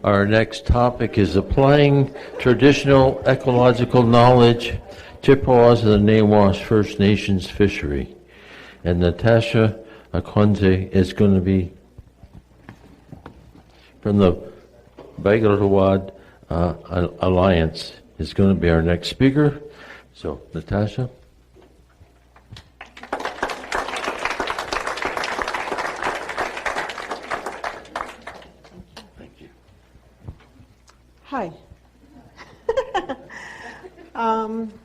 Our next topic is applying traditional ecological knowledge, Chippewas and the Nawash First Nations fishery. And Natasha Akiwenzie is going to be from the Ecological Alliance is going to be our next speaker. So, Natasha. Hi.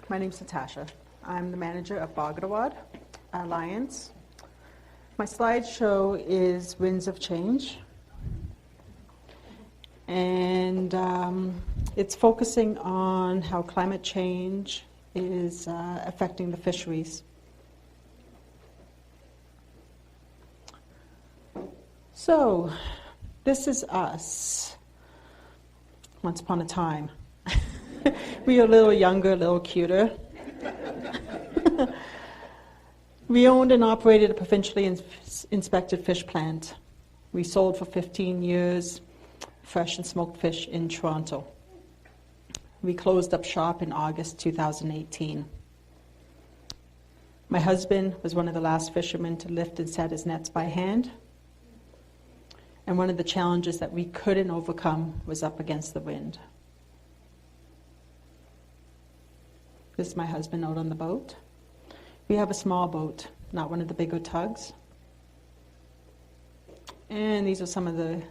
My name's Natasha. I'm the manager of Ecological Alliance. My slideshow is Winds of Change. And it's focusing on how climate change is affecting the fisheries. So, this is us. Once upon a time. We were a little younger, a little cuter. We owned and operated a provincially inspected fish plant. We sold for 15 years fresh and smoked fish in Toronto. We closed up shop in August 2018. My husband was one of the last fishermen to lift and set his nets by hand. And one of the challenges that we couldn't overcome was up against the wind. This is my husband out on the boat. We have a small boat, not one of the bigger tugs. And these are some of the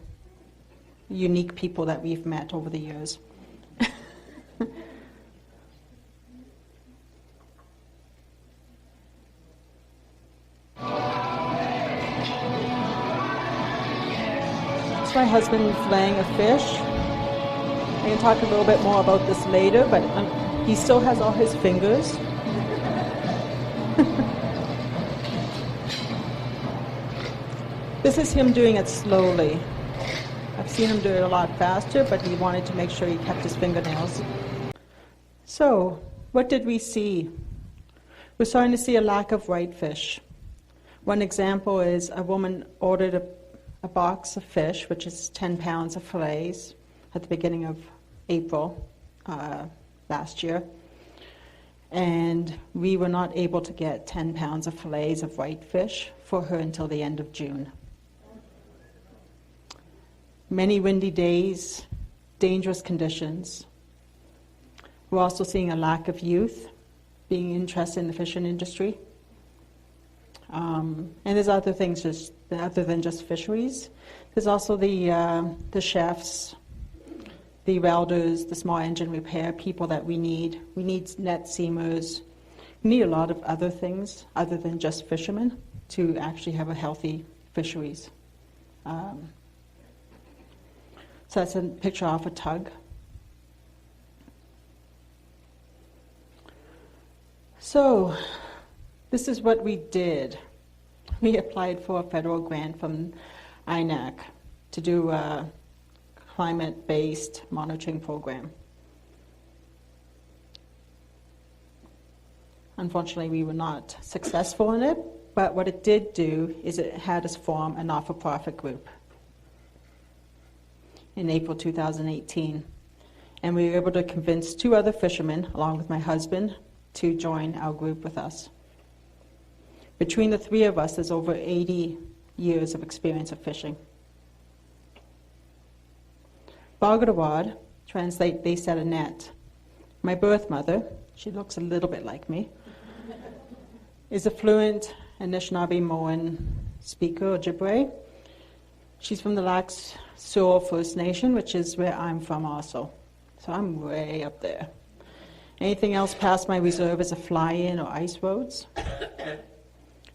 unique people that we've met over the years. My husband filleting a fish. I can talk a little bit more about this later, but he still has all his fingers. This is him doing it slowly. I've seen him do it a lot faster, but he wanted to make sure he kept his fingernails. So, what did we see? We're starting to see a lack of whitefish. One example is a woman ordered a box of fish, which is 10 pounds of fillets, at the beginning of April last year. And we were not able to get 10 pounds of fillets of whitefish for her until the end of June. Many windy days, dangerous conditions. We're also seeing a lack of youth being interested in the fishing industry. And there's other things other than just fisheries. There's also the chefs, the welders, the small engine repair people that we need. We need net seamers. We need a lot of other things other than just fishermen to actually have a healthy fisheries. So that's a picture off a tug. So this is what we did. We applied for a federal grant from INAC to do a climate-based monitoring program. Unfortunately, we were not successful in it, but what it did do is it had us form a not-for-profit group in April 2018. And we were able to convince 2 other fishermen, along with my husband, to join our group with us. Between the 3 of us, there's over 80 years of experience of fishing. Bagawad, translate, they set a net. My birth mother, she looks a little bit like me, is a fluent Anishinaabe-Moan speaker, Ojibwe. She's from the Lac Seul First Nation, which is where I'm from also. So I'm way up there. Anything else past my reserve is a fly-in or ice roads.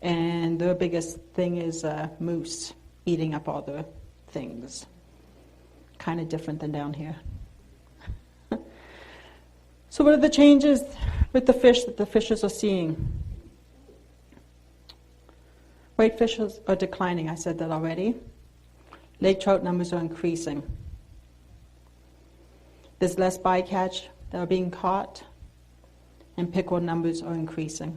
And their biggest thing is moose eating up all the things. Kind of different than down here. So what are the changes with the fish that the fishers are seeing? Whitefish are declining, I said that already. Lake trout numbers are increasing. There's less bycatch that are being caught, and pickerel numbers are increasing.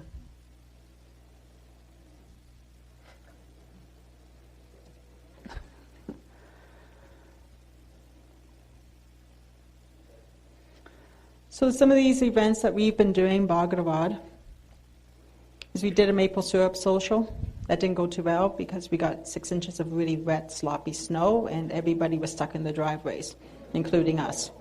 So some of these events that we've been doing, Bhagavad, is we did a maple syrup social. That didn't go too well because we got 6 inches of really wet, sloppy snow, and everybody was stuck in the driveways, including us.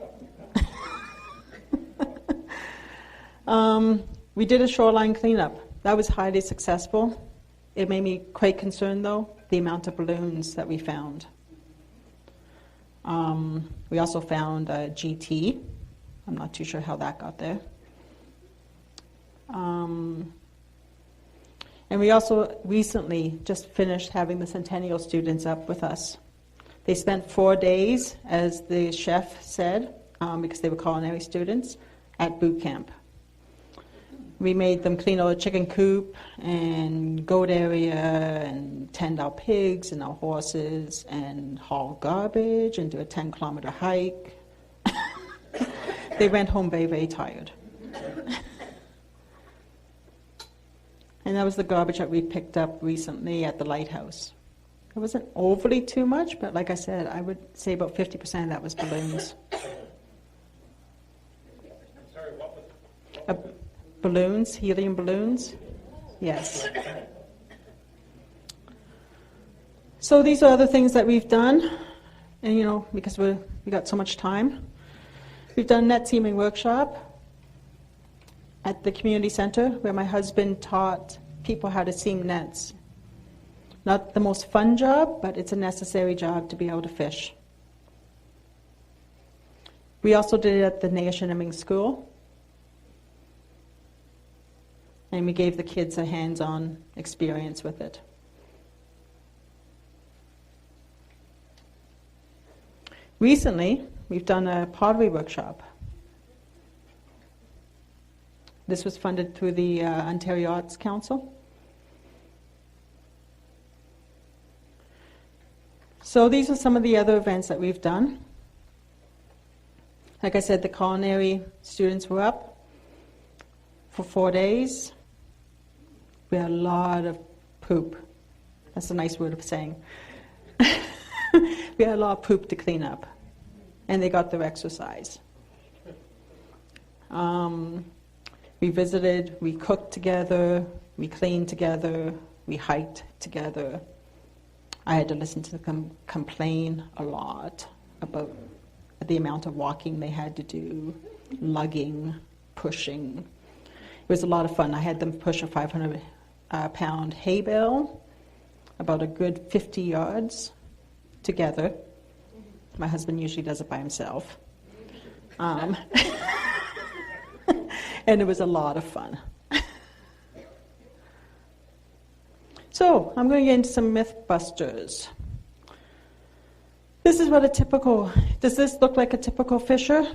We did a shoreline cleanup. That was highly successful. It made me quite concerned, though, the amount of balloons that we found. We also found a GT. I'm not too sure how that got there. And we also recently just finished having the Centennial students up with us. They spent 4 days, as the chef said, because they were culinary students, at boot camp. We made them clean out a chicken coop and goat area and tend our pigs and our horses and haul garbage and do a 10-kilometer hike. They went home very, very tired. And that was the garbage that we picked up recently at the lighthouse. It wasn't overly too much, but like I said, I would say about 50% of that was balloons. Sorry, what was Balloons, helium balloons? Yes. So these are other things that we've done, and because we got so much time. We've done net seaming workshop at the community center where my husband taught people how to seam nets. Not the most fun job, but it's a necessary job to be able to fish. We also did it at the Nawash school. And we gave the kids a hands-on experience with it. Recently, we've done a pottery workshop. This was funded through the Ontario Arts Council. So these are some of the other events that we've done. Like I said, the culinary students were up for 4 days. We had a lot of poop. That's a nice word of saying. We had a lot of poop to clean up. And they got their exercise. We visited, we cooked together, we cleaned together, we hiked together. I had to listen to them complain a lot about the amount of walking they had to do, lugging, pushing. It was a lot of fun. I had them push a 500-pound hay bale about a good 50 yards together. My husband usually does it by himself. And it was a lot of fun. So, I'm going to get into some Mythbusters. This is what does this look like a typical fisher?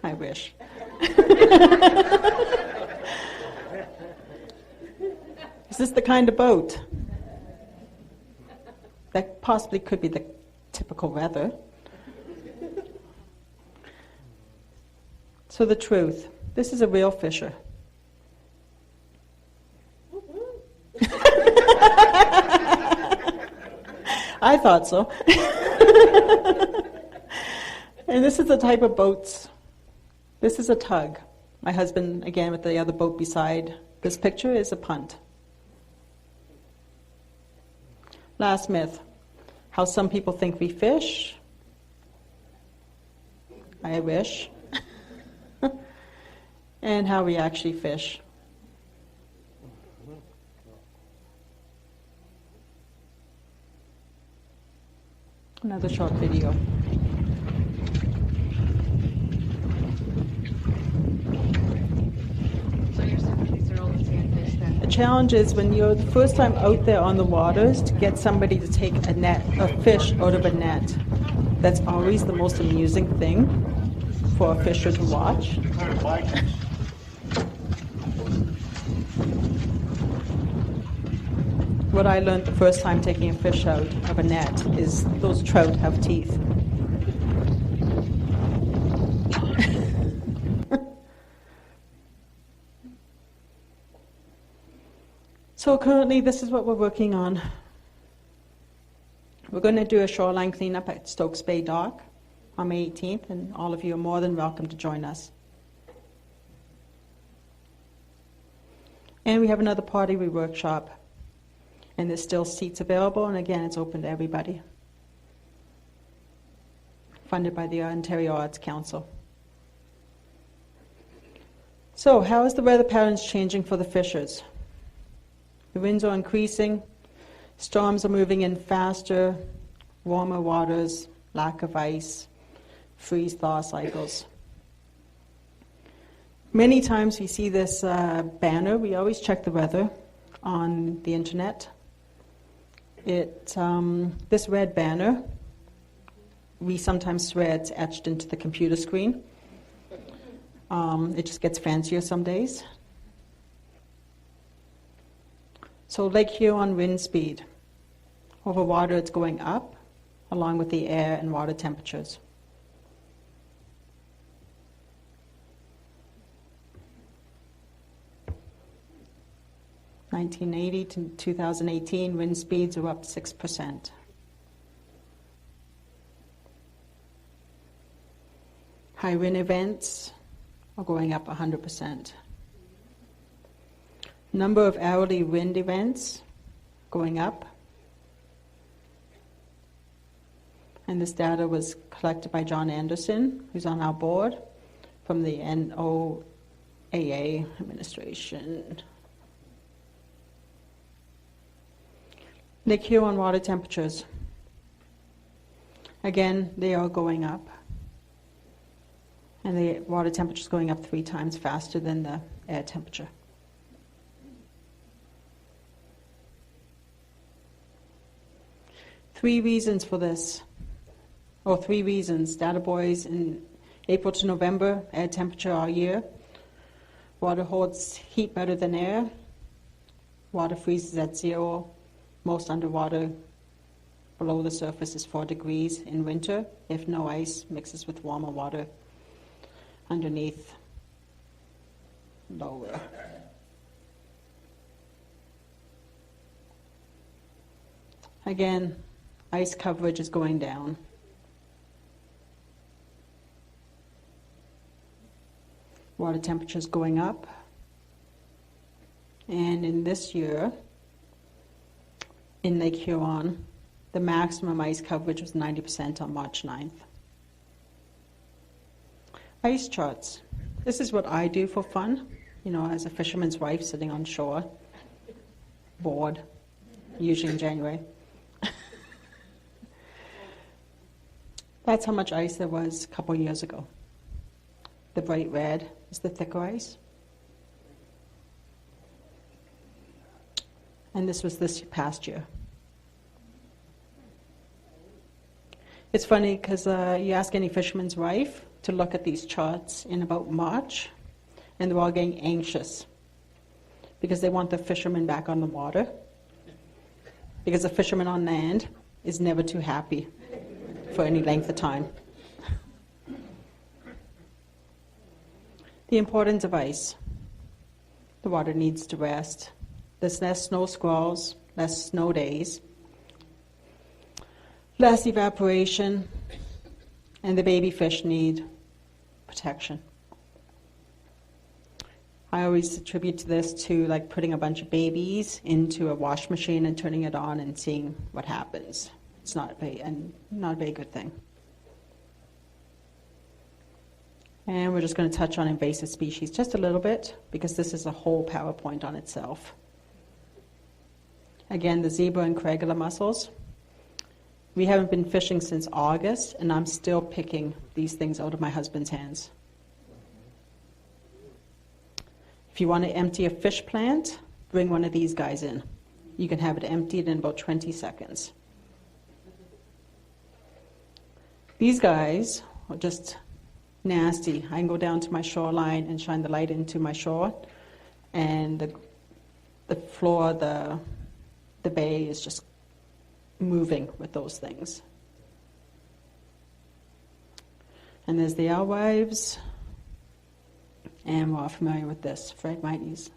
I wish. Is this the kind of boat? That possibly could be the typical weather. So the truth, this is a real fisher. I thought so. And this is the type of boats. This is a tug. My husband, again, with the other boat beside this picture, is a punt. Last myth, how some people think we fish. I wish. And how we actually fish. Another short video. So you're saying these are all the same fish then? The challenge is when you're the first time out there on the waters to get somebody to take a fish out of a net. That's always the most amusing thing for a fisher to watch. What I learned the first time taking a fish out of a net is those trout have teeth. So currently this is what we're working on. We're going to do a shoreline cleanup at Stokes Bay Dock. on May 18th, and all of you are more than welcome to join us. And we have another pottery workshop, and there's still seats available, and again, it's open to everybody. Funded by the Ontario Arts Council. So, how is the weather patterns changing for the fishers? The winds are increasing, storms are moving in faster, warmer waters, lack of ice, freeze-thaw cycles. Many times we see this banner. We always check the weather on the internet. This red banner, we sometimes swear it's etched into the computer screen. It just gets fancier some days. So Lake Huron wind speed. Over water it's going up, along with the air and water temperatures. (1980 to 2018) wind speeds are up 6%. High wind events are going up 100%. Number of hourly wind events going up. And this data was collected by John Anderson, who's on our board, from the NOAA administration. Lake Huron water temperatures. Again, they are going up. And the water temperature is going up 3 times faster than the air temperature. Three reasons for this. Three reasons. Data buoys in April to November, air temperature all year. Water holds heat better than air. Water freezes at 0. Most underwater below the surface is 4 degrees in winter if no ice mixes with warmer water underneath, lower. Again, ice coverage is going down. Water temperature is going up. And in this year, in Lake Huron, the maximum ice coverage was 90% on March 9th. Ice charts. This is what I do for fun, as a fisherman's wife sitting on shore, bored, usually in January. That's how much ice there was a couple years ago. The bright red is the thicker ice. And this was this past year. It's funny because you ask any fisherman's wife to look at these charts in about March, and they're all getting anxious because they want the fishermen back on the water, because the fisherman on land is never too happy for any length of time. The importance of ice. The water needs to rest. There's less snow squalls, less snow days, less evaporation, and the baby fish need protection. I always attribute this to like putting a bunch of babies into a wash machine and turning it on and seeing what happens. It's not a very good thing. And we're just going to touch on invasive species just a little bit, because this is a whole PowerPoint on itself. Again, the zebra and craigula mussels. We haven't been fishing since August, and I'm still picking these things out of my husband's hands. If you want to empty a fish plant, bring one of these guys in. You can have it emptied in about 20 seconds. These guys are just nasty. I can go down to my shoreline and shine the light into my shore, and the floor, the bay is just moving with those things. And there's the alewives, and we're all familiar with this, Phragmites.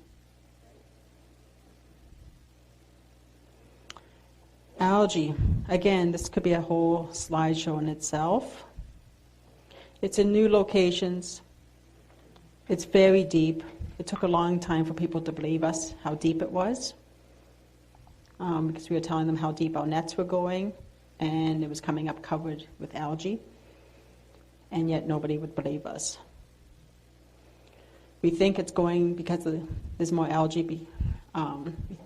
Algae. Again, this could be a whole slideshow in itself. It's in new locations. It's very deep. It took a long time for people to believe us how deep it was, because we were telling them how deep our nets were going, and it was coming up covered with algae, and yet nobody would believe us. We think it's going because there's more algae. We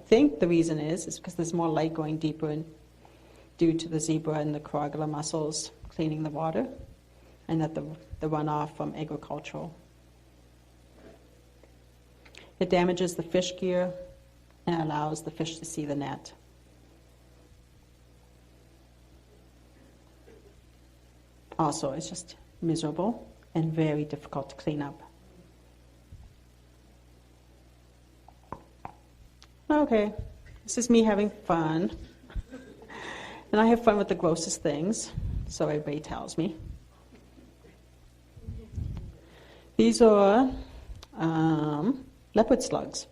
think the reason is because there's more light going deeper in, due to the zebra and the coagula mussels cleaning the water, and that the runoff from agricultural. It damages the fish gear and allows the fish to see the net. Also, it's just miserable and very difficult to clean up. Okay, this is me having fun. And I have fun with the grossest things, so everybody tells me. These are leopard slugs.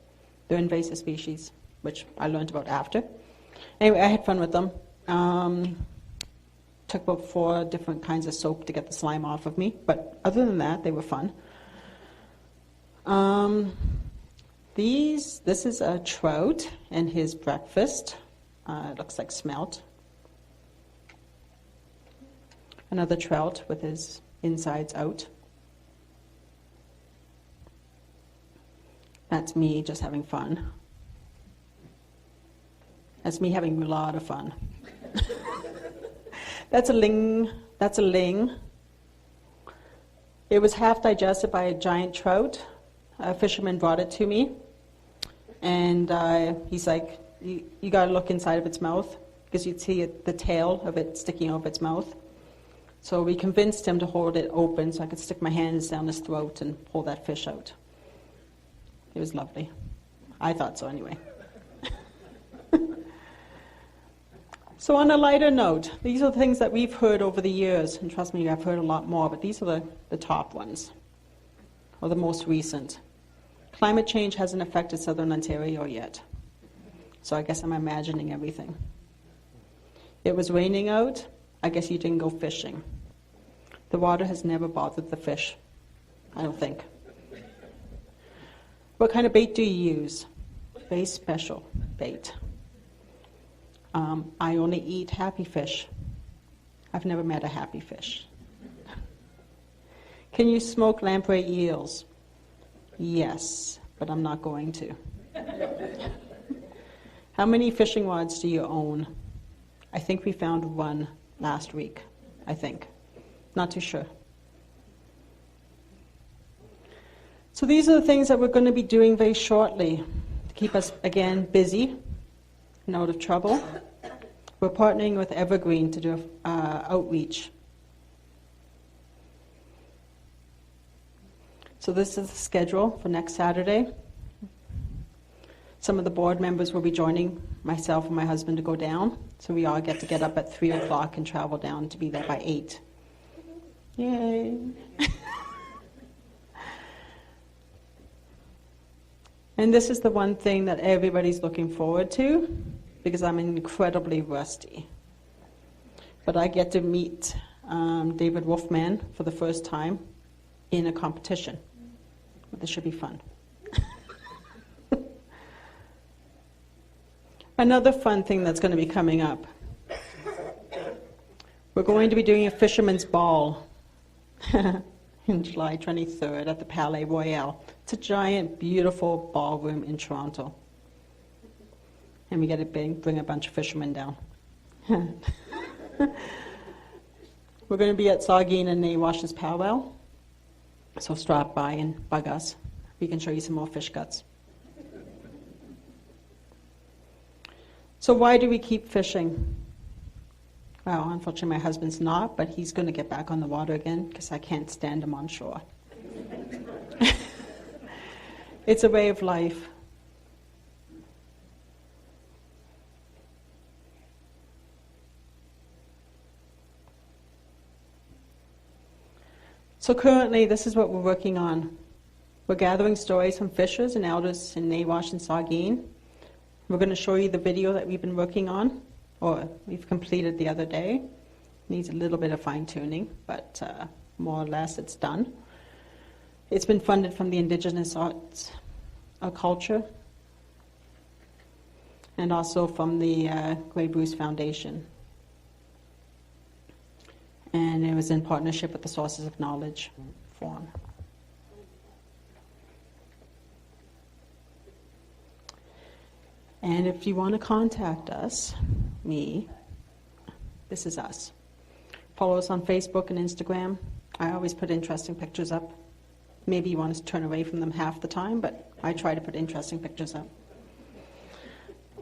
They're invasive species, which I learned about after. Anyway, I had fun with them. Took about 4 different kinds of soap to get the slime off of me, but other than that, they were fun. This is a trout and his breakfast. It looks like smelt. Another trout with his insides out. That's me just having fun. That's me having a lot of fun. That's a ling. That's a ling. It was half digested by a giant trout. A fisherman brought it to me. And he's like, you got to look inside of its mouth, because you'd see the tail of it sticking out of its mouth. So we convinced him to hold it open so I could stick my hands down his throat and pull that fish out. It was lovely. I thought so anyway. So on a lighter note, these are the things that we've heard over the years, and trust me, I've heard a lot more, but these are the top ones, or the most recent. Climate change hasn't affected southern Ontario yet, so I guess I'm imagining everything. It was raining out, I guess you didn't go fishing. The water has never bothered the fish, I don't think. What kind of bait do you use? Very special bait. I only eat happy fish. I've never met a happy fish. Can you smoke lamprey eels? Yes, but I'm not going to. How many fishing rods do you own? I think we found 1 last week, I think. Not too sure. So these are the things that we're going to be doing very shortly to keep us, again, busy and out of trouble. We're partnering with Evergreen to do outreach. So this is the schedule for next Saturday. Some of the board members will be joining myself and my husband to go down. So we all get to get up at 3 o'clock and travel down to be there by 8. Yay! And this is the one thing that everybody's looking forward to, because I'm incredibly rusty. But I get to meet David Wolfman for the first time in a competition. This should be fun. Another fun thing that's going to be coming up. We're going to be doing a fisherman's ball in July 23rd at the Palais Royal. It's a giant, beautiful ballroom in Toronto. And we get to bring a bunch of fishermen down. We're going to be at Saugeen and Nawash's powwow. So stop by and bug us. We can show you some more fish guts. So why do we keep fishing? Well, unfortunately my husband's not, but he's going to get back on the water again because I can't stand him on shore. It's a way of life. So currently, this is what we're working on. We're gathering stories from fishers and elders in Nawash and Saugeen. We're going to show you the video that we've been working on, or we've completed the other day. Needs a little bit of fine-tuning, but more or less it's done. It's been funded from the Indigenous Arts Culture and also from the Grey Bruce Foundation. And it was in partnership with the Sources of Knowledge Forum. And if you want to contact us, me, this is us. Follow us on Facebook and Instagram. I always put interesting pictures up. Maybe you want to turn away from them half the time, but I try to put interesting pictures up.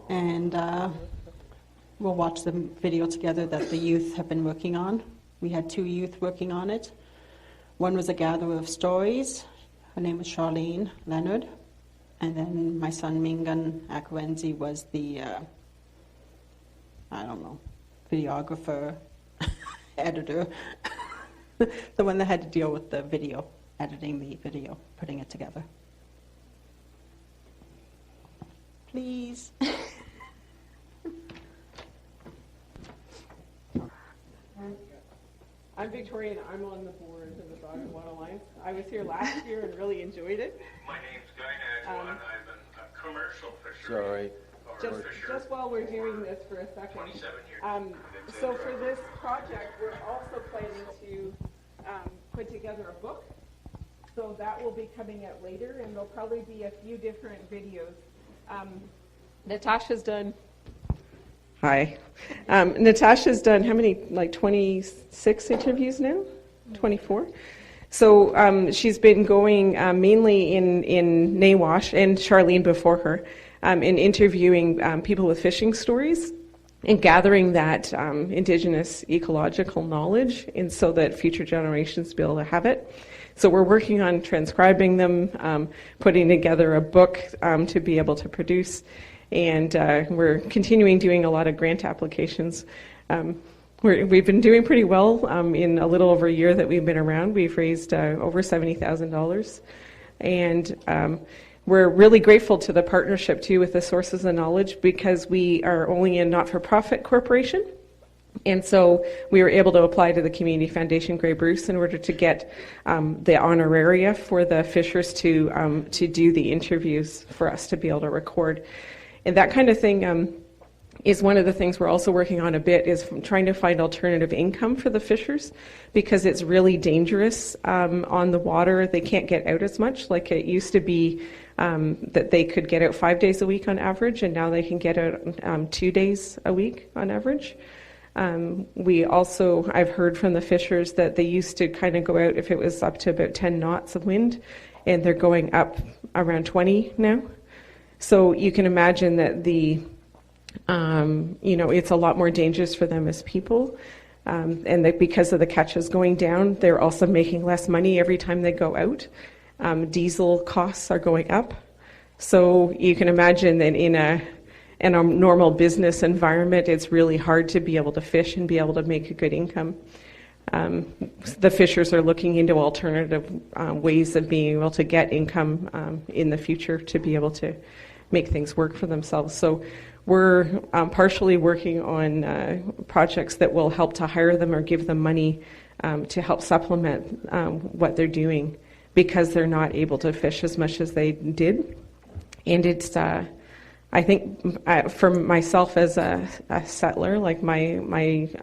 And we'll watch the video together that the youth have been working on. We had 2 youth working on it. One was a gatherer of stories. Her name was Charlene Leonard. And then my son Mingan Akiwenzie was the, videographer, editor, the one that had to deal with the video, editing the video, putting it together. Please. I'm Victoria, and I'm on the board of the Dog and Water Alliance. I was here last year and really enjoyed it. My name's Guy Nadwan. I'm a commercial fisher. Sorry. Just while we're doing this for a second, 27 years. so for this project, we're also planning to put together a book. So that will be coming out later, and there'll probably be a few different videos. Natasha's done. Hi. Natasha's done how many, like 26 interviews now? 24? So she's been going mainly in Nawash, and Charlene before her, in interviewing people with fishing stories and gathering that Indigenous ecological knowledge, and so that future generations be able to have it. So we're working on transcribing them, putting together a book to be able to produce. And we're continuing doing a lot of grant applications. We've been doing pretty well in a little over a year that we've been around. We've raised over $70,000. And we're really grateful to the partnership, too, with the Sources of Knowledge, because we are only a not-for-profit corporation. And so we were able to apply to the Community Foundation Grey Bruce in order to get the honoraria for the fishers to do the interviews for us to be able to record. And that kind of thing is one of the things we're also working on a bit, is trying to find alternative income for the fishers, because it's really dangerous on the water. They can't get out as much. Like it used to be that they could get out 5 days a week on average, and now they can get out 2 days a week on average. I've heard from the fishers that they used to kind of go out if it was up to about 10 knots of wind, and they're going up around 20 now. So you can imagine that it's a lot more dangerous for them as people. And that because of the catches going down, they're also making less money every time they go out. Diesel costs are going up. So you can imagine that in a normal business environment, it's really hard to be able to fish and be able to make a good income. The fishers are looking into alternative ways of being able to get income in the future to be able to make things work for themselves. So we're partially working on projects that will help to hire them or give them money to help supplement what they're doing, because they're not able to fish as much as they did. And it's, I think, for myself as a settler, like most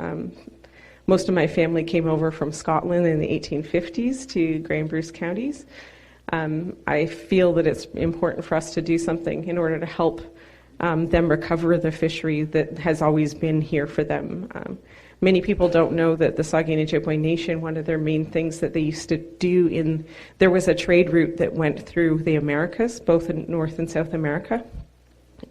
of my family came over from Scotland in the 1850s to Grey and Bruce counties. I feel that it's important for us to do something in order to help them recover the fishery that has always been here for them. Many people don't know that the Saugeen Ojibwe Nation, one of their main things that they used to do there was a trade route that went through the Americas, both in North and South America.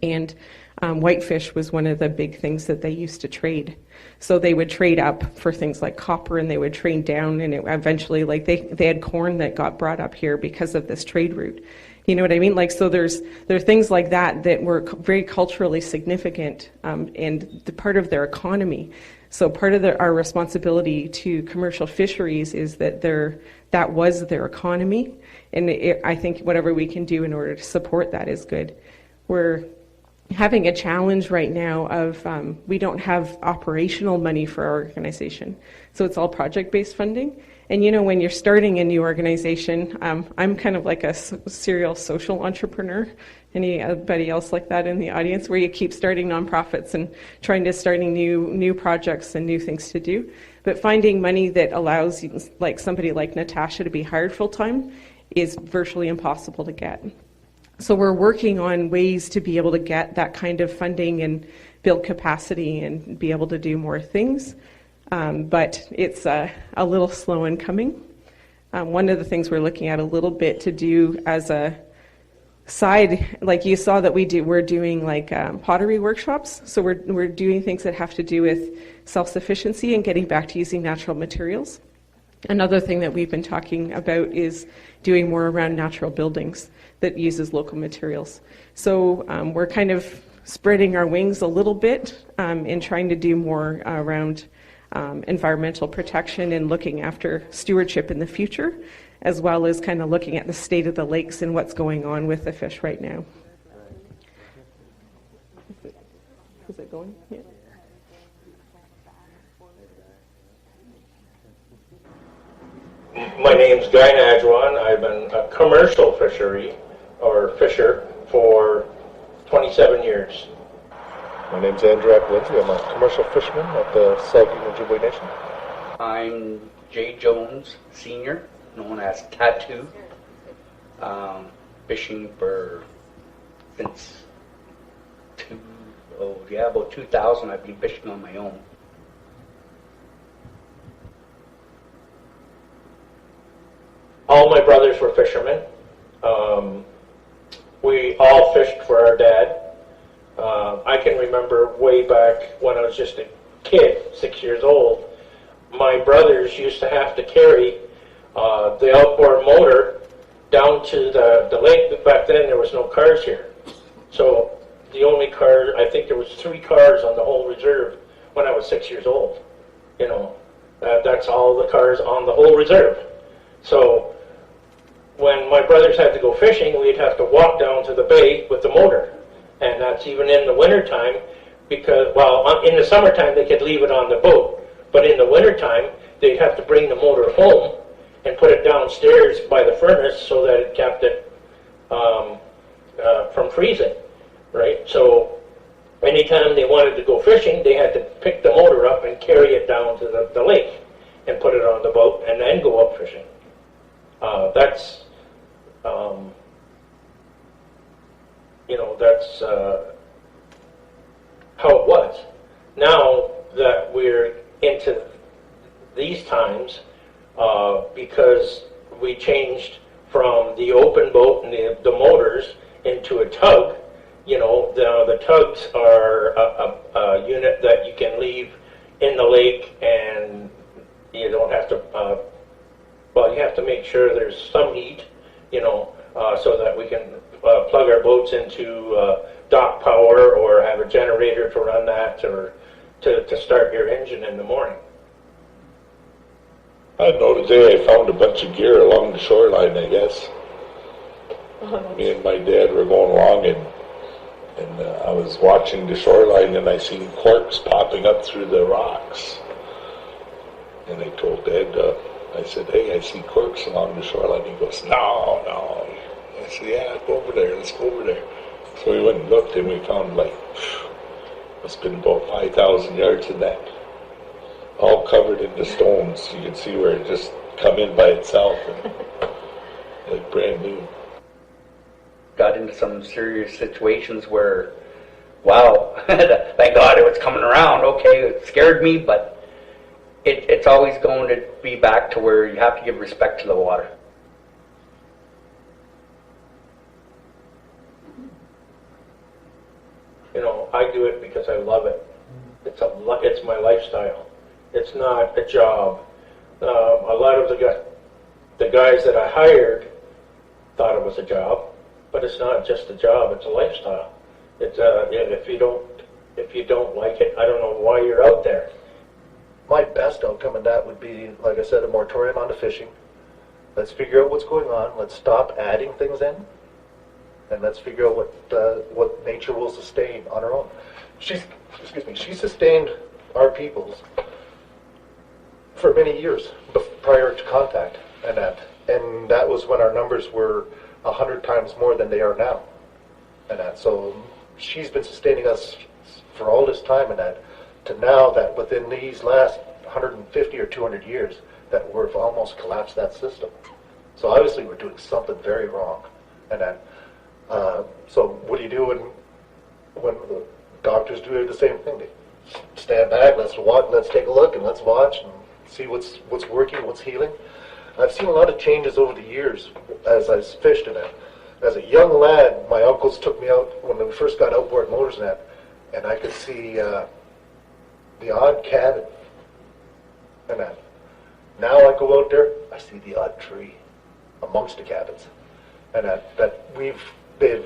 And whitefish was one of the big things that they used to trade. So they would trade up for things like copper, and they would trade down, and eventually, like they had corn that got brought up here because of this trade route. You know what I mean? Like, so there are things like that were very culturally significant, and the part of their economy. So part of our responsibility to commercial fisheries is that that was their economy, and I think whatever we can do in order to support that is good. having a challenge right now of we don't have operational money for our organization. So it's all project-based funding. And when you're starting a new organization, I'm kind of like a serial social entrepreneur. Anybody else like that in the audience, where you keep starting nonprofits and starting new projects and new things to do? But finding money that allows like somebody like Natasha to be hired full-time is virtually impossible to get. So we're working on ways to be able to get that kind of funding and build capacity and be able to do more things. But it's a little slow in coming. One of the things we're looking at a little bit to do as a side, like you saw that we're doing like pottery workshops. So we're doing things that have to do with self-sufficiency and getting back to using natural materials. Another thing that we've been talking about is doing more around natural buildings that uses local materials. So we're kind of spreading our wings a little bit in trying to do more around environmental protection and looking after stewardship in the future, as well as kind of looking at the state of the lakes and what's going on with the fish right now. Is it going? Yeah. My name's Guy Najwan. I've been a commercial fisher for 27 years. My name's Andrew Akiwenzie. I'm a commercial fisherman at the Saugeen Ojibwe Nation. I'm Jay Jones, Senior, known as Tattoo. Fishing since about 2000. I've been fishing on my own. All my brothers were fishermen. We all fished for our dad. I can remember way back when I was just a kid, 6 years old, my brothers used to have to carry the outboard motor down to the lake. Back then there was no cars here. So the only car, I think there was 3 cars on the whole reserve when I was 6 years old. That's all the cars on the whole reserve. So when my brothers had to go fishing, we'd have to walk down to the bay with the motor. And that's even in the wintertime, because, in the summertime they could leave it on the boat, but in the wintertime they'd have to bring the motor home and put it downstairs by the furnace so that it kept it from freezing, right? So anytime they wanted to go fishing, they had to pick the motor up and carry it down to the lake and put it on the boat and then go up fishing. That's how it was. Now that we're into these times, because we changed from the open boat and the motors into a tug, the tugs are a unit that you can leave in the lake, and you don't have to, you have to make sure there's some heat, so that we can plug our boats into dock power or have a generator to run that, or to start your engine in the morning. I know today I found a bunch of gear along the shoreline, I guess. Me and my dad were going along, and I was watching the shoreline, and I seen corks popping up through the rocks. And I told Dad, I said, "Hey, I see corks along the shoreline." He goes, "No, no." I said, "Yeah, go over there. Let's go over there." So we went and looked, and we found must have been about 5,000 yards of net, all covered in the stones. You can see where it just come in by itself, and like brand new. Got into some serious situations where, wow, thank God it was coming around. Okay, it scared me, but it's always going to be back to where you have to give respect to the water. I do it because I love it. It's my lifestyle. It's not a job. A lot of the guys that I hired thought it was a job, but it's not just a job. It's a lifestyle. It's if you don't like it, I don't know why you're out there. My best outcome in that would be, like I said, a moratorium on the fishing. Let's figure out what's going on. Let's stop adding things in, and let's figure out what nature will sustain on her own. She sustained our peoples for many years prior to contact, and that was when our numbers were 100 times more than they are now, and that. So she's been sustaining us for all this time, and that to now that within these last 150 or 200 years that we've almost collapsed that system. So obviously we're doing something very wrong, and that. So what do you do when the doctors do the same thing? They stand back, let's watch, let's take a look, and let's watch and see what's working, what's healing. I've seen a lot of changes over the years as I've fished in it. As a young lad, my uncles took me out when we first got outboard motors and I could see the odd cabin and that. Now I go out there, I see the odd tree amongst the cabins, and they've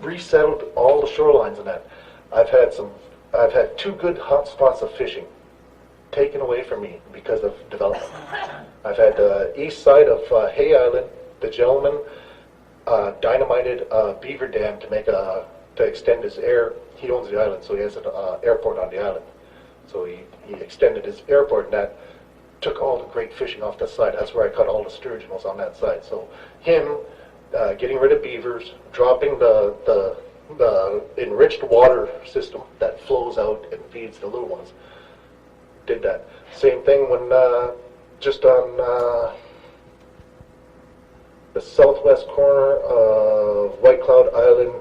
resettled all the shorelines and that. I've had 2 good hot spots of fishing taken away from me because of development. I've had the east side of Hay Island. The gentleman dynamited a beaver dam to extend his air. He owns the island, so he has an airport on the island. So he extended his airport, and that took all the great fishing off that side. That's where I caught all the sturgeon was on that side. So him getting rid of beavers, dropping the enriched water system that flows out and feeds the little ones, did that. Same thing when just on the southwest corner of White Cloud Island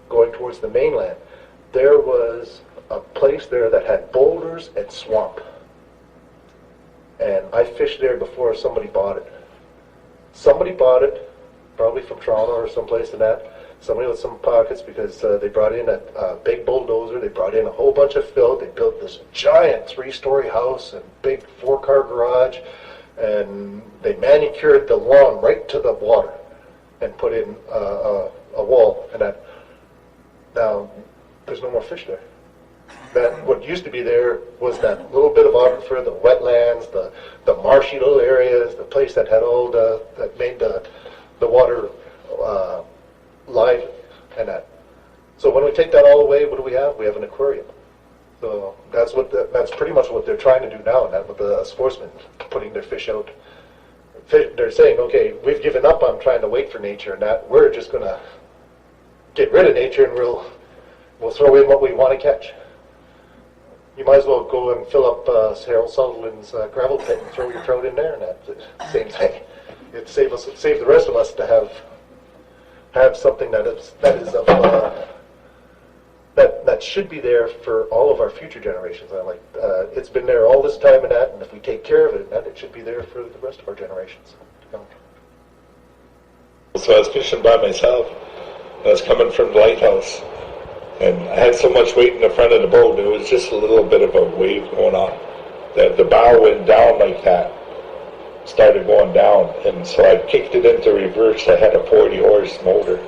going towards the mainland, there was a place there that had boulders and swamp. And I fished there before somebody bought it. Somebody bought it, probably from Toronto or someplace in that. Somebody with some pockets, because they brought in a big bulldozer, they brought in a whole bunch of fill, they built this giant 3-story house and big 4-car garage, and they manicured the lawn right to the water and put in a wall, and that. Now, there's no more fish there. That what used to be there was that little bit of aquifer, the wetlands, the marshy little areas, the place that had all that made the water live, and that. So when we take that all away, what do we have? We have an aquarium. So that's pretty much what they're trying to do now, and that with the sportsmen putting their fish out. They're saying, okay, we've given up on trying to wait for nature, and that we're just going to get rid of nature, and we'll throw in what we want to catch. You might as well go and fill up Harold Sutherland's gravel pit and throw your trout in there, and that's the same thing. It'd save the rest of us to have something that should be there for all of our future generations. It's been there all this time, and if we take care of it, it should be there for the rest of our generations to come. So I was fishing by myself. I was coming from the lighthouse, and I had so much weight in the front of the boat, it was just a little bit of a wave going on. The bow went down like that, started going down, and so I kicked it into reverse. I had a 40-horse motor.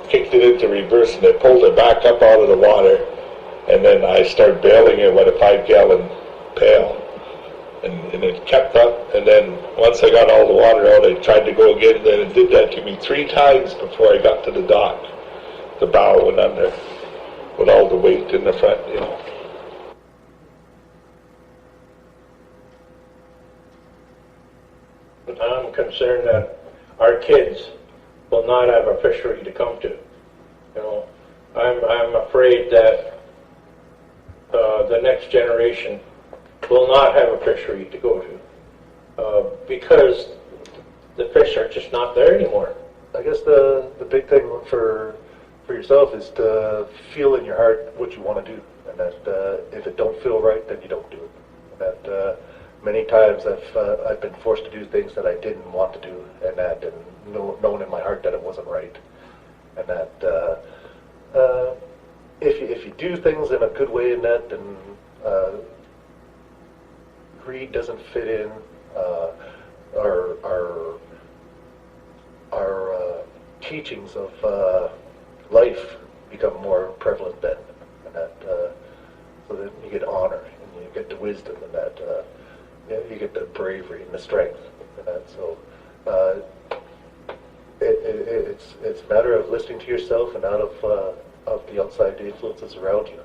Kicked it into reverse, and I pulled it back up out of the water, and then I started bailing it with a 5-gallon pail. And it kept up, and then once I got all the water out, I tried to go again, and then it did that to me 3 times before I got to the dock. The bow went under with all the weight in the front, you know. I'm concerned that our kids will not have a fishery to come to. You know, I'm afraid that the next generation will not have a fishery to go to because the fish are just not there anymore. I guess the big thing for yourself is to feel in your heart what you want to do, and that if it don't feel right, then you don't do it. And that many times I've been forced to do things that I didn't want to do, and known in my heart that it wasn't right, and that if you do things in a good way in that, then greed doesn't fit in. Our teachings of life become more prevalent then, and that so that you get honor and you get the wisdom, and that you get the bravery and the strength, and that. So It's a matter of listening to yourself and out of the outside influences around you.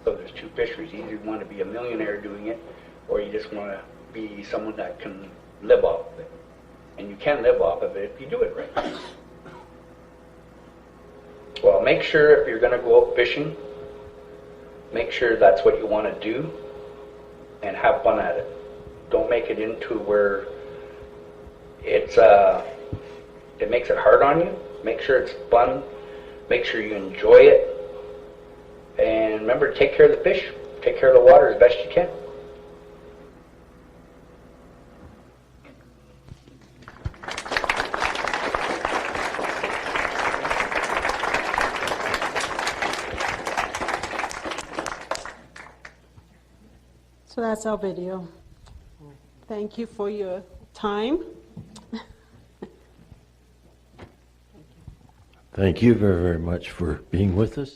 So there's two fisheries. Either you want to be a millionaire doing it, or you just want to be someone that can live off of it. And you can live off of it if you do it right. Well, make sure if you're going to go out fishing, make sure that's what you want to do and have fun at it. Don't make it into where it makes it hard on you. Make sure it's fun. Make sure you enjoy it. And remember to take care of the fish. Take care of the water as best you can. So that's our video. Thank you for your time. Thank you very, very much for being with us.